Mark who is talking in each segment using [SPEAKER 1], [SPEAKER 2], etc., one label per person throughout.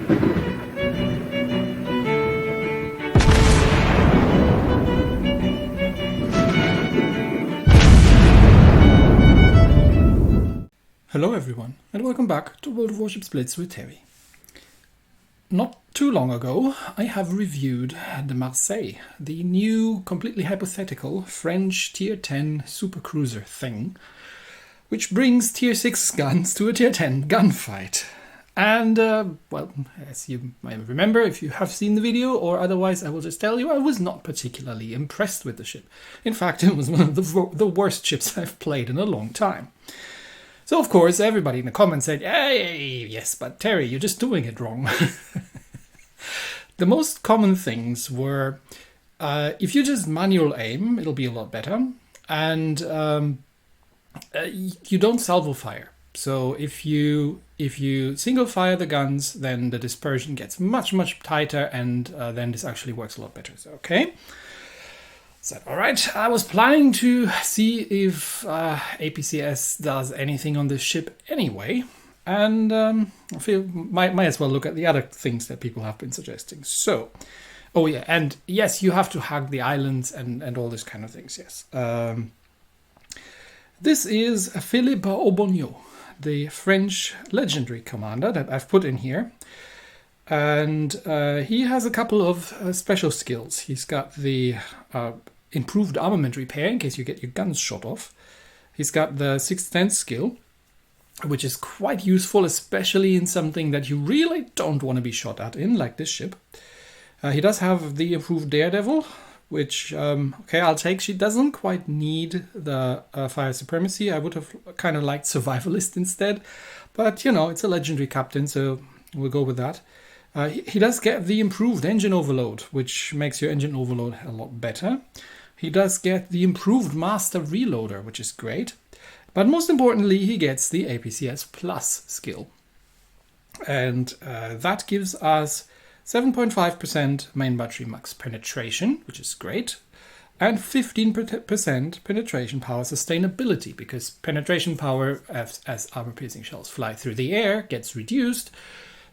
[SPEAKER 1] Hello everyone, and welcome back to World of Warships Blitz with Terry. Not too long ago, I have reviewed the Marseille, the new, completely hypothetical French Tier 10 supercruiser thing, which brings Tier 6 guns to a Tier 10 gunfight. And, well, as you might remember if you have seen the video, or otherwise I will just tell you, I was not particularly impressed with the ship. In fact, it was one of the worst ships I've played in a long time. So, of course, everybody in the comments said, hey, yes, but Terry, you're just doing it wrong. The most common things were, if you just manual aim, it'll be a lot better. And you don't salvo fire. So if you single fire the guns, then the dispersion gets much, much tighter, and then this actually works a lot better. So, okay. So, all right, I was planning to see if APCS does anything on this ship anyway, and I feel might as well look at the other things that people have been suggesting. So, oh yeah, and yes, you have to hug the islands and all this kind of things, yes. This is Philippe Aubonneau, the French legendary commander that I've put in here. And he has a couple of special skills. He's got the improved armament repair in case you get your guns shot off. He's got the sixth sense skill, which is quite useful, especially in something that you really don't want to be shot at in, like this ship. He does have the improved daredevil, which, okay, I'll take. She doesn't quite need the fire supremacy. I would have kind of liked survivalist instead. But, you know, it's a legendary captain, so we'll go with that. He does get the improved engine overload, which makes your engine overload a lot better. He does get the improved master reloader, which is great. But most importantly, he gets the APCS Plus skill. And that gives us 7.5% main battery max penetration, which is great. And 15% penetration power sustainability, because penetration power, as armor-piercing shells fly through the air, gets reduced.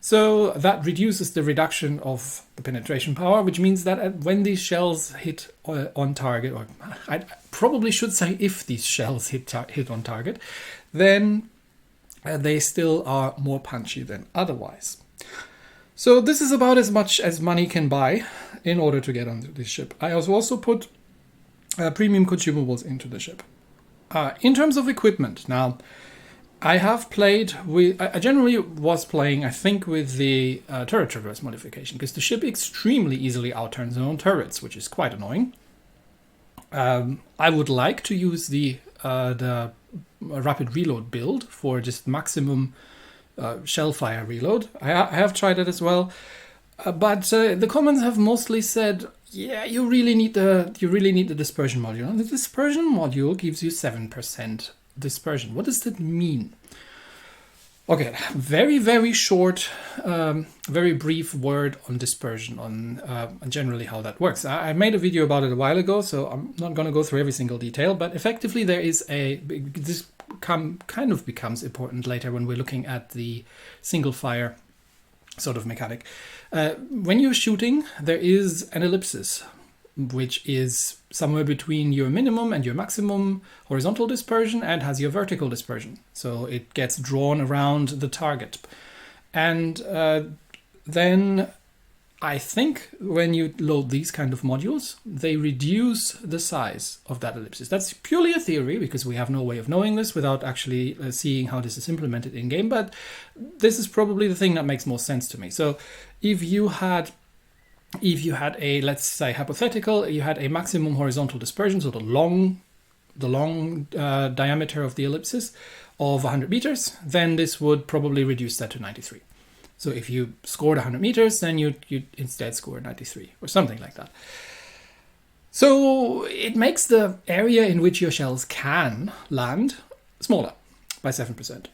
[SPEAKER 1] So that reduces the reduction of the penetration power, which means that when these shells hit on target, or I probably should say if these shells hit on target, then they still are more punchy than otherwise. So this is about as much as money can buy in order to get on this ship. I also put premium consumables into the ship. In terms of equipment, now, I have played with, I generally was playing, I think, with the turret traverse modification, because the ship extremely easily outturns her own turrets, which is quite annoying. I would like to use the rapid reload build for just maximum shell fire reload. I have tried it as well, but the comments have mostly said, yeah, you really need the dispersion module. And the dispersion module gives you 7%. Dispersion. What does that mean? Okay, very, very short, very brief word on dispersion, on generally how that works. I made a video about it a while ago, so I'm not going to go through every single detail, but effectively there is this kind of becomes important later when we're looking at the single fire sort of mechanic. When you're shooting, there is an ellipsis, which is somewhere between your minimum and your maximum horizontal dispersion and has your vertical dispersion. So it gets drawn around the target. And then I think when you load these kind of modules, they reduce the size of that ellipsis. That's purely a theory, because we have no way of knowing this without actually seeing how this is implemented in game. But this is probably the thing that makes most sense to me. So if you had a, let's say hypothetical, you had a maximum horizontal dispersion, so the long diameter of the ellipsis of 100 meters, then this would probably reduce that to 93. So if you scored 100 meters, then you instead score 93 or something like that. So it makes the area in which your shells can land smaller by 7%.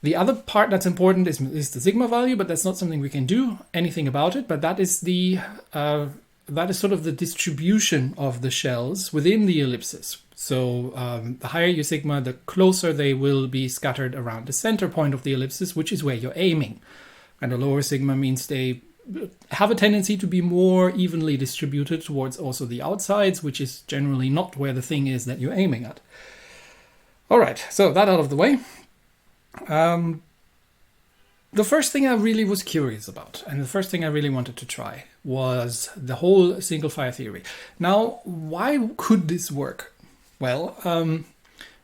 [SPEAKER 1] The other part that's important is the sigma value, but that's not something we can do anything about it. But that is sort of the distribution of the shells within the ellipsis. So the higher your sigma, the closer they will be scattered around the center point of the ellipsis, which is where you're aiming. And a lower sigma means they have a tendency to be more evenly distributed towards also the outsides, which is generally not where the thing is that you're aiming at. All right, so that out of the way. The first thing I really was curious about, and the first thing I really wanted to try, was the whole single fire theory. Now, why could this work? Well,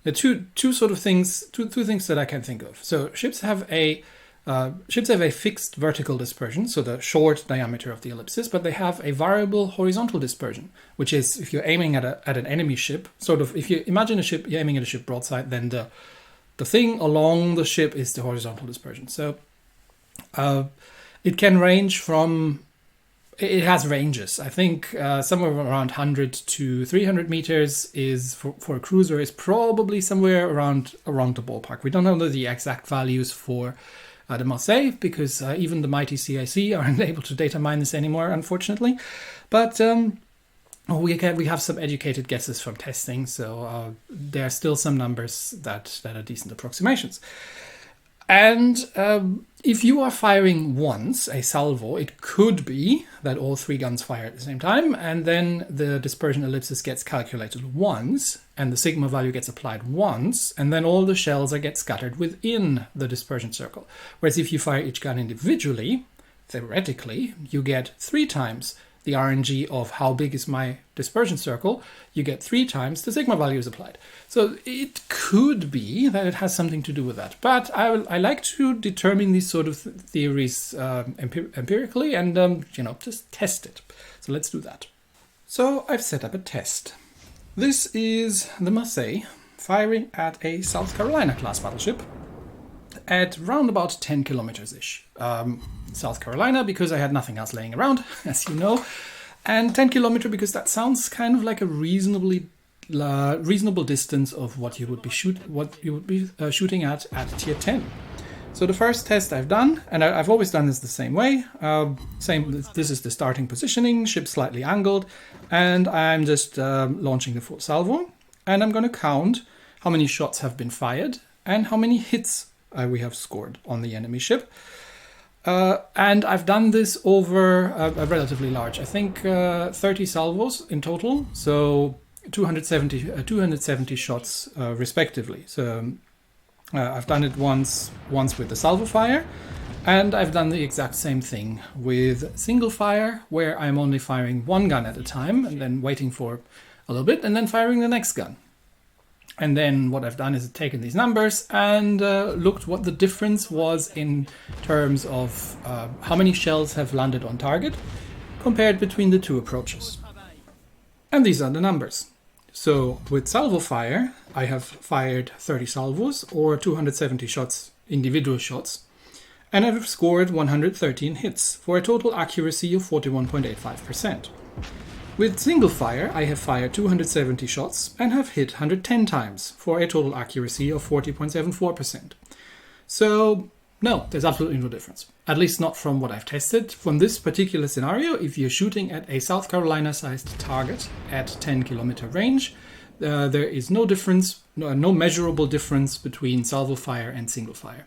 [SPEAKER 1] the two sort of things, two things that I can think of. So ships have a fixed vertical dispersion, so the short diameter of the ellipsis, but they have a variable horizontal dispersion, which is if you're aiming at an enemy ship, sort of if you imagine a ship, you're aiming at a ship broadside, then the thing along the ship is the horizontal dispersion. So it can range from, it has ranges. I think somewhere around 100 to 300 meters is for a cruiser is probably somewhere around the ballpark. We don't know the exact values for the Marseille because even the mighty CIC aren't able to data mine this anymore, unfortunately. But we have some educated guesses from testing, so there are still some numbers that are decent approximations. And if you are firing once a salvo, it could be that all three guns fire at the same time, and then the dispersion ellipsis gets calculated once, and the sigma value gets applied once, and then all the shells get scattered within the dispersion circle. Whereas if you fire each gun individually, theoretically, you get 3 times the RNG of how big is my dispersion circle, you get 3 times the sigma value is applied. So it could be that it has something to do with that. But I like to determine these sort of theories empirically and just test it. So let's do that. So I've set up a test. This is the Marseille firing at a South Carolina class battleship at round about 10 kilometers-ish. South Carolina because I had nothing else laying around, as you know, and 10 kilometer because that sounds kind of like a reasonable distance of what you would be shooting at tier 10. So the first test I've done, and I've always done this the same way. This is the starting positioning, ship slightly angled, and I'm just launching the full salvo, and I'm going to count how many shots have been fired and how many hits we have scored on the enemy ship. And I've done this over a relatively large, I think 30 salvos in total, so 270 shots respectively. So I've done it once with the salvo fire, and I've done the exact same thing with single fire, where I'm only firing one gun at a time and then waiting for a little bit and then firing the next gun. And then what I've done is taken these numbers and looked what the difference was in terms of how many shells have landed on target compared between the two approaches. And these are the numbers. So with salvo fire, I have fired 30 salvos or 270 shots, individual shots, and I've scored 113 hits for a total accuracy of 41.85%. With single fire, I have fired 270 shots and have hit 110 times for a total accuracy of 40.74%. So, no, there's absolutely no difference. At least not from what I've tested. From this particular scenario, if you're shooting at a South Carolina-sized target at 10 kilometer range, there is no difference, no measurable difference between salvo fire and single fire.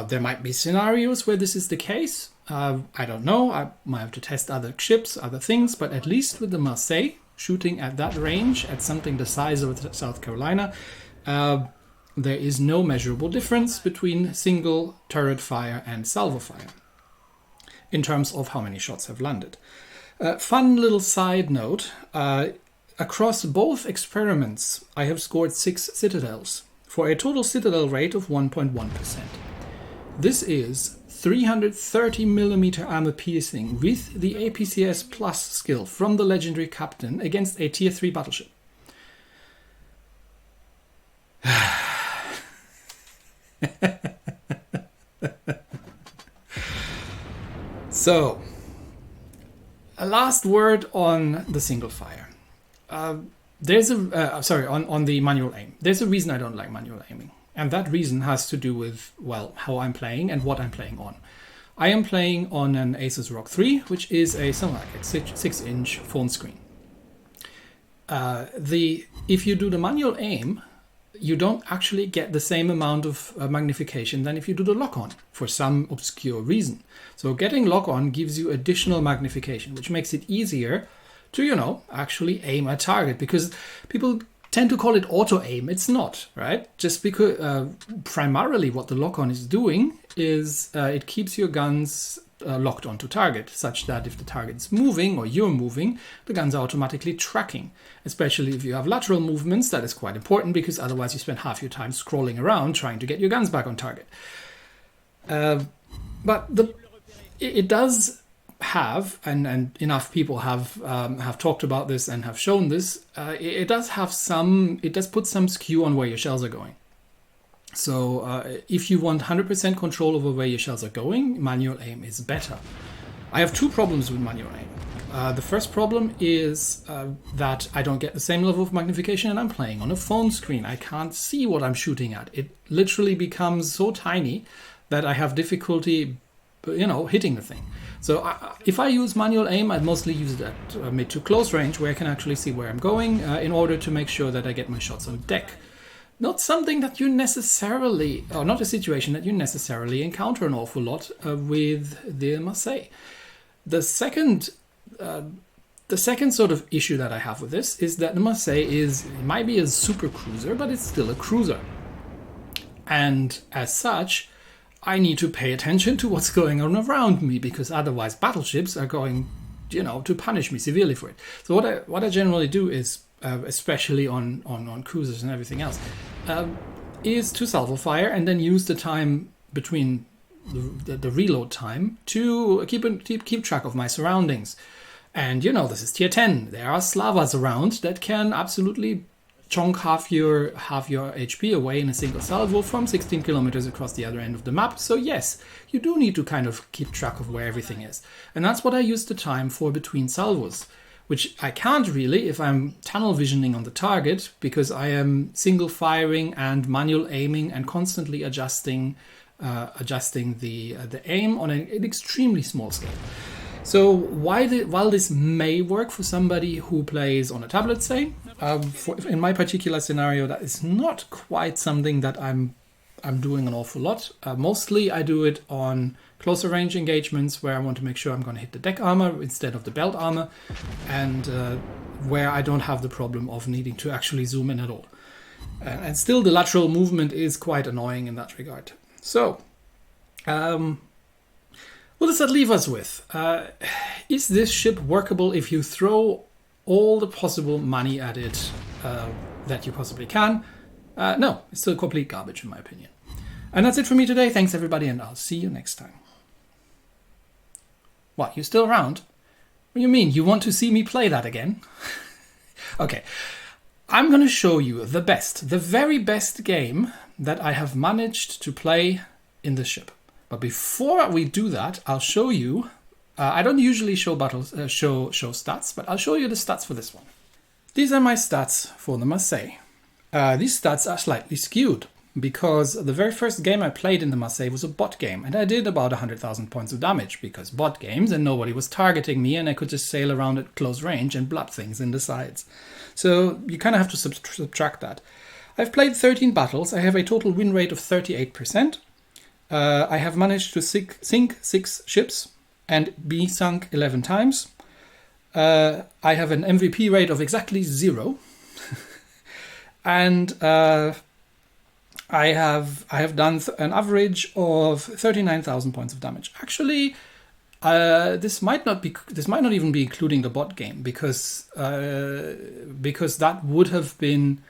[SPEAKER 1] There might be scenarios where this is the case. I don't know. I might have to test other ships, other things, but at least with the Marseille, shooting at that range, at something the size of South Carolina, there is no measurable difference between single turret fire and salvo fire in terms of how many shots have landed. Fun little side note, across both experiments, I have scored 6 citadels for a total citadel rate of 1.1%. This is 330mm armor piercing with the APCS Plus skill from the legendary captain against a tier 3 battleship. So, a last word on the single fire. There's on the manual aim. There's a reason I don't like manual aiming. And that reason has to do with, well, how I'm playing and what I'm playing on. I am playing on an Asus ROG 3, which is something like a 6-inch phone screen. If you do the manual aim, you don't actually get the same amount of magnification than if you do the lock-on for some obscure reason. So getting lock-on gives you additional magnification, which makes it easier to, you know, actually aim a target, because people tend to call it auto-aim. It's not, right? Just because primarily what the lock-on is doing is it keeps your guns locked onto target, such that if the target's moving or you're moving, the guns are automatically tracking. Especially if you have lateral movements, that is quite important, because otherwise you spend half your time scrolling around trying to get your guns back on target. But it does have, and enough people have talked about this and have shown this, it does put some skew on where your shells are going. So if you want 100% control over where your shells are going, manual aim is better. I have two problems with manual aim. The first problem is that I don't get the same level of magnification, and I'm playing on a phone screen. I can't see what I'm shooting at. It literally becomes so tiny that I have difficulty, you know, hitting the thing. So if I use manual aim, I'd mostly use it at mid to close range, where I can actually see where I'm going in order to make sure that I get my shots on deck. Not something that you necessarily, or not a situation that you necessarily encounter an awful lot with the Marseille. The second sort of issue that I have with this is that the Marseille might be a super cruiser, but it's still a cruiser. And as such, I need to pay attention to what's going on around me, because otherwise battleships are going, you know, to punish me severely for it. So what I generally do is, especially on cruisers and everything else, is to salvo fire and then use the time between the reload time to keep track of my surroundings. And you know, this is tier 10. There are Slavas around that can absolutely chunk half your HP away in a single salvo from 16 kilometers across the other end of the map. So yes, you do need to kind of keep track of where everything is. And that's what I use the time for between salvos, which I can't really if I'm tunnel visioning on the target, because I am single firing and manual aiming and constantly adjusting the aim on an extremely small scale. So while this may work for somebody who plays on a tablet, say, in my particular scenario, that is not quite something that I'm doing an awful lot. Mostly I do it on closer range engagements where I want to make sure I'm going to hit the deck armor instead of the belt armor, and where I don't have the problem of needing to actually zoom in at all. And still the lateral movement is quite annoying in that regard. So, what does that leave us with? Is this ship workable if you throw all the possible money at it that you possibly can? No, it's still complete garbage in my opinion. And that's it for me today. Thanks everybody, and I'll see you next time. What, you're still around? What do you mean? You want to see me play that again? Okay, I'm going to show you the very best game that I have managed to play in this ship. But before we do that, I'll show you, I don't usually show show stats, but I'll show you the stats for this one. These are my stats for the Marseille. These stats are slightly skewed, because the very first game I played in the Marseille was a bot game, and I did about 100,000 points of damage, because bot games and nobody was targeting me, and I could just sail around at close range and blab things in the sides. So you kind of have to subtract that. I've played 13 battles. I have a total win rate of 38%. I have managed to sink 6 ships and be sunk 11 times. I have an MVP rate of exactly 0. And I have done an average of 39,000 points of damage. Actually, this might not even be including the bot game, because that would have been,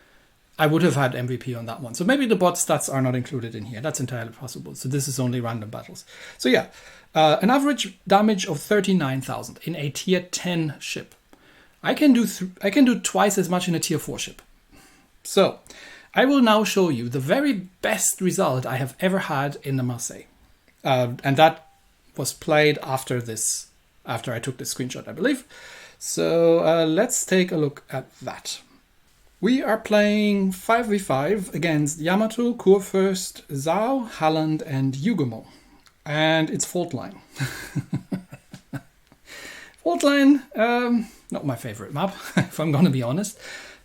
[SPEAKER 1] I would have had MVP on that one. So maybe the bot stats are not included in here. That's entirely possible. So this is only random battles. So yeah, an average damage of 39,000 in a tier 10 ship. I can do twice as much in a tier 4 ship. So I will now show you the very best result I have ever had in the Marseille. And that was played after I took this screenshot, I believe. So let's take a look at that. We are playing 5v5 against Yamato, Kurfürst, Zhao, Halland, and Yugumo. And it's Fault Line. Fault Line, not my favorite map, if I'm going to be honest.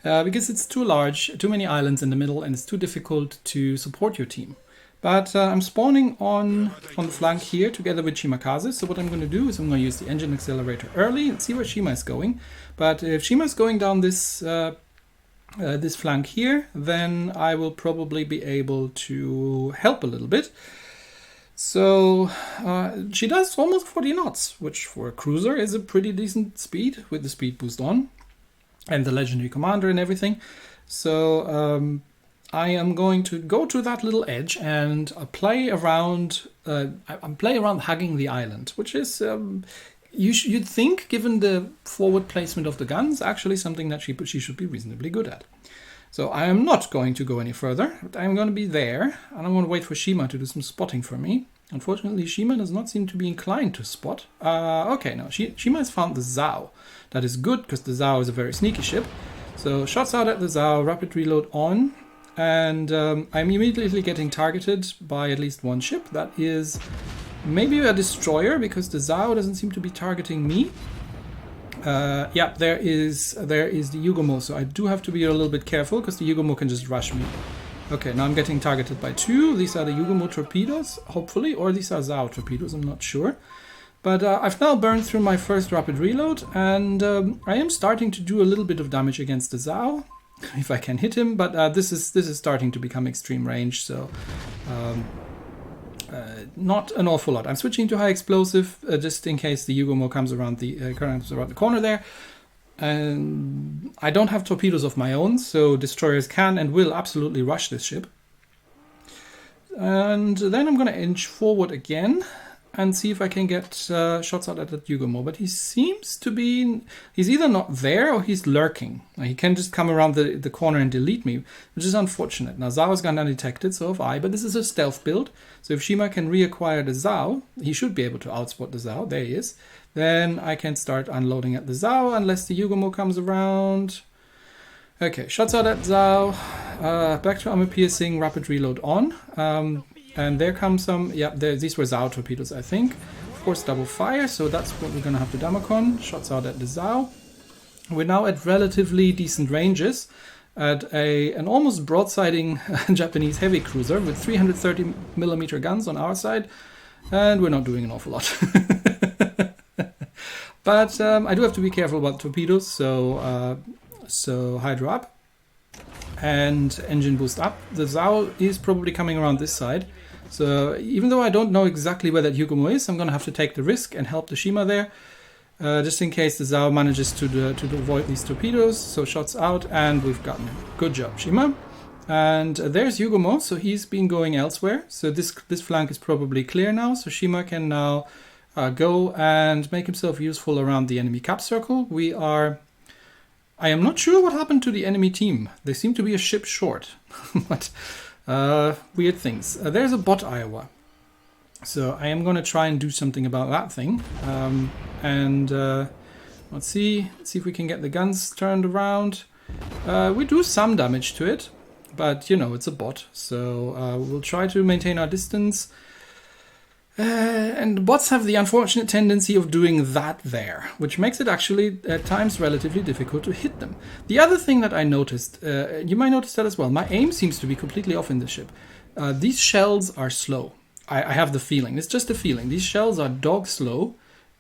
[SPEAKER 1] because it's too large, too many islands in the middle, and it's too difficult to support your team. But I'm spawning on the flank here together with Shimakaze. So what I'm going to do is I'm going to use the engine accelerator early and see where Shima is going. But if Shima is going down this this flank here, then I will probably be able to help a little bit. So she does almost 40 knots, which for a cruiser is a pretty decent speed with the speed boost on and the legendary commander and everything. So I am going to go to that little edge and play around. Play around hugging the island, which is you'd think, given the forward placement of the guns, actually something that she should be reasonably good at. So I am not going to go any further. But I'm going to be there, and I'm going to wait for Shima to do some spotting for me. Unfortunately, Shima does not seem to be inclined to spot. Okay, no, Shima has found the Zao. That is good, because the Zao is a very sneaky ship. So shots out at the Zao, rapid reload on. And I'm immediately getting targeted by at least one ship. That is maybe a destroyer, because the Zao doesn't seem to be targeting me. Yeah, there is the Yugomo, so I do have to be a little bit careful, because the Yugomo can just rush me. Okay, now I'm getting targeted by two. These are the Yugomo torpedoes, hopefully, or these are Zao torpedoes, I'm not sure. But I've now burned through my first rapid reload, and I am starting to do a little bit of damage against the Zao, if I can hit him, but this is starting to become extreme range, so not an awful lot. I'm switching to high explosive just in case the Yugomo comes around the corner there. And I don't have torpedoes of my own, so destroyers can and will absolutely rush this ship. And then I'm going to inch forward again and see if I can get shots out at that Yugomo. But he seems to be... He's either not there or he's lurking. He can just come around the corner and delete me, which is unfortunate. Now, Zao's gone undetected, so have I, but this is a stealth build. So if Shima can reacquire the Zao, he should be able to outspot the Zao. There he is. Then I can start unloading at the Zao, unless the Yugomo comes around. Okay, shots out at Zao. Back to armor piercing, rapid reload on. And there comes some, yeah, these were Zao torpedoes, I think. Of course, double fire, so that's what we're going to have to damage. Shots out at the Zao. We're now at relatively decent ranges at an almost broadsiding Japanese heavy cruiser with 330mm guns on our side, and we're not doing an awful lot. But I do have to be careful about torpedoes, so hydro up and engine boost up. The Zao is probably coming around this side. So even though I don't know exactly where that Yugomo is, I'm going to have to take the risk and help the Shima there. Just in case the Zao manages to avoid these torpedoes. So shots out, and we've gotten him. Good job, Shima. And there's Yugomo, so he's been going elsewhere. So this flank is probably clear now. So Shima can now go and make himself useful around the enemy cap circle. I am not sure what happened to the enemy team. They seem to be a ship short, but weird things. There's a bot Iowa. So I am going to try and do something about that thing. Let's see if we can get the guns turned around. We do some damage to it, but you know, it's a bot. So we'll try to maintain our distance. And bots have the unfortunate tendency of doing that there, which makes it actually at times relatively difficult to hit them. The other thing that I noticed, you might notice that as well, my aim seems to be completely off in this ship. These shells are slow. I have the feeling, it's just a feeling. These shells are dog slow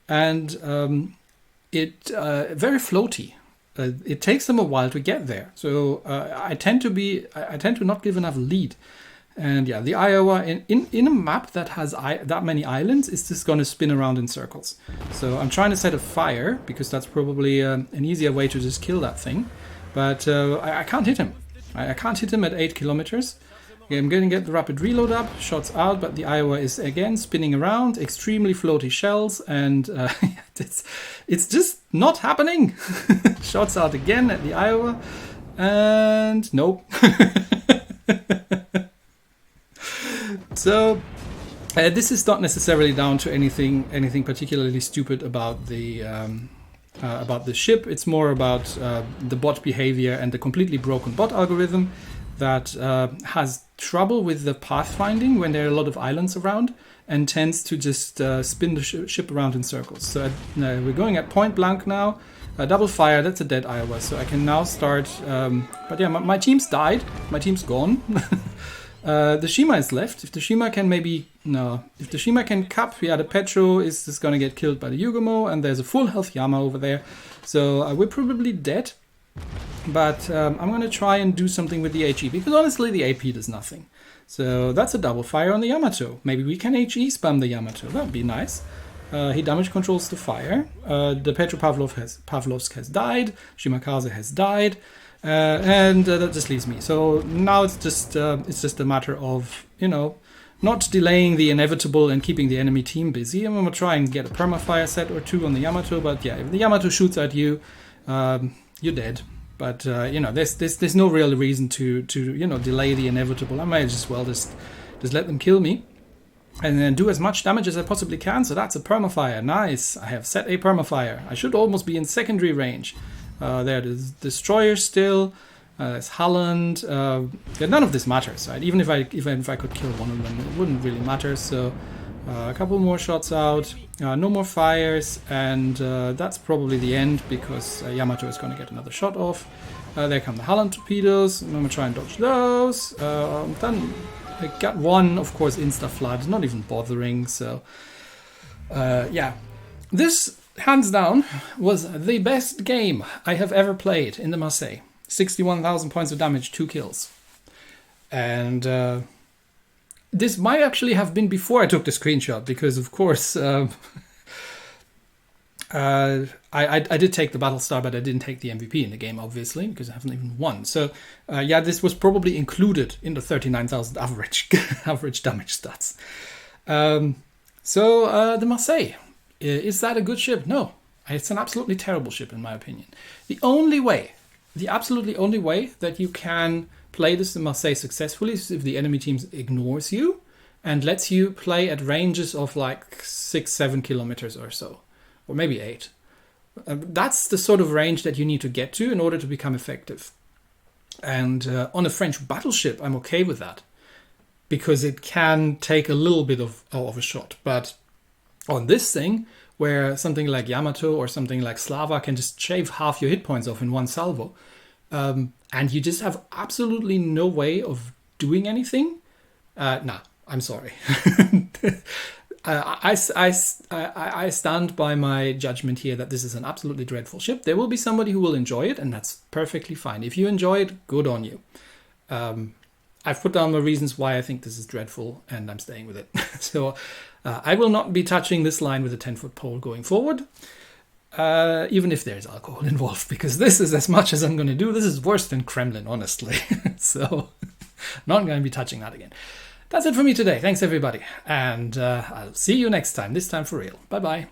[SPEAKER 1] and very floaty. It takes them a while to get there. So I tend to not give enough lead. And yeah, the Iowa in a map that has that many islands is just going to spin around in circles. So I'm trying to set a fire because that's probably an easier way to just kill that thing. But I can't hit him. I can't hit him at 8 kilometers. Okay, I'm going to get the rapid reload up, shots out, but the Iowa is again spinning around, extremely floaty shells, and it's just not happening. Shots out again at the Iowa, and nope. So this is not necessarily down to anything particularly stupid about the ship. It's more about the bot behavior and the completely broken bot algorithm that has trouble with the pathfinding when there are a lot of islands around, and tends to just spin the ship around in circles. So we're going at point blank now. Double fire, that's a dead Iowa, so I can now start. But yeah, my team's died. My team's gone. The Shima is left. If the Shima can if the Shima can cap, yeah, the Petro is just gonna get killed by the Yugumo, and there's a full health Yama over there. So we're probably dead. But I'm gonna try and do something with the HE, because honestly the AP does nothing. So that's a double fire on the Yamato. Maybe we can HE spam the Yamato. That would be nice. He damage controls the fire. The Petropavlovsk has died. Shimakaze has died. And that just leaves me. So now it's just a matter of, not delaying the inevitable and keeping the enemy team busy. I'm going to try and get a permafire set or two on the Yamato. But yeah, if the Yamato shoots at you, you're dead. But there's no real reason to delay the inevitable. I might as well just let them kill me. And then do as much damage as I possibly can. So that's a permafire. Nice. I have set a permafire. I should almost be in secondary range. There's Destroyer still. There's Holland. None of this matters, right? Even if I could kill one of them, it wouldn't really matter. So a couple more shots out. No more fires. And that's probably the end, because Yamato is going to get another shot off. There come the Holland torpedoes. I'm going to try and dodge those. Then I got one, of course, insta-flood, not even bothering, so yeah. This, hands down, was the best game I have ever played in the Marseille. 61,000 points of damage, 2 kills. And this might actually have been before I took the screenshot, because, of course, I did take the Battlestar, but I didn't take the MVP in the game, obviously, because I haven't even won. So, yeah, this was probably included in the 39,000 average damage stats. So, the Marseille. Is that a good ship? No. It's an absolutely terrible ship, in my opinion. The absolutely only way that you can play this in Marseille successfully is if the enemy team ignores you and lets you play at ranges of like 6-7 kilometers or so. Or maybe 8. That's the sort of range that you need to get to in order to become effective. And on a French battleship, I'm okay with that, because it can take a little bit of a shot. But on this thing, where something like Yamato or something like Slava can just shave half your hit points off in one salvo, and you just have absolutely no way of doing anything, nah, I'm sorry. I stand by my judgment here that this is an absolutely dreadful ship. There will be somebody who will enjoy it, and that's perfectly fine. If you enjoy it, good on you. I've put down the reasons why I think this is dreadful, and I'm staying with it. So I will not be touching this line with a 10-foot pole going forward, even if there's alcohol involved, because this is as much as I'm going to do. This is worse than Kremlin, honestly. So not going to be touching that again. That's it for me today. Thanks, everybody. And I'll see you next time, this time for real. Bye-bye.